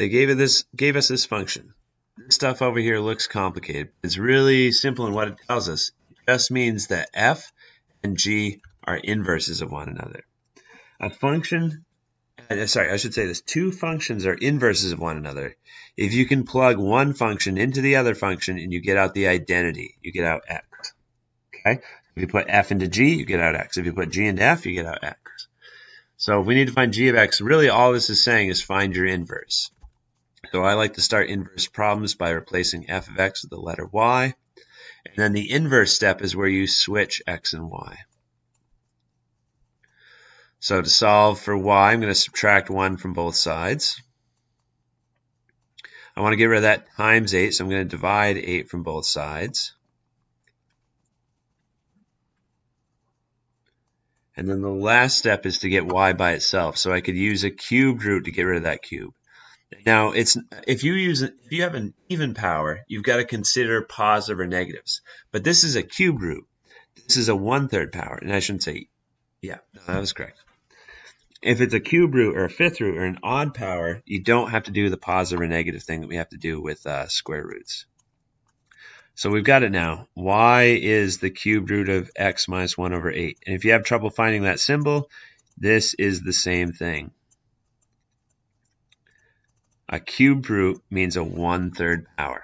they gave us this function. This stuff over here looks complicated. It's really simple in what it tells us. It just means that f and g are inverses of one another. A function, sorry, I should say this. Two functions are inverses of one another if you can plug one function into the other function and you get out the identity. You get out x. Okay? If you put f into g, you get out x. If you put g into f, you get out x. So if we need to find g of x, really all this is saying is find your inverse. So I like to start inverse problems by replacing f of x with the letter y. And then the inverse step is where you switch x and y. So to solve for y, I'm going to subtract 1 from both sides. I want to get rid of that times 8, so I'm going to divide 8 from both sides. And then the last step is to get y by itself. So I could use a cubed root to get rid of that cube. Now, if you have an even power, you've got to consider positive or negatives. But this is a cube root. This is a 1/3 power. And I shouldn't say, yeah, no, that was correct. If it's a cube root or a fifth root or an odd power, you don't have to do the positive or negative thing that we have to do with square roots. So we've got it now. Y is the cube root of x minus 1 over 8. And if you have trouble finding that symbol, this is the same thing. A cubed root means a 1/3 power.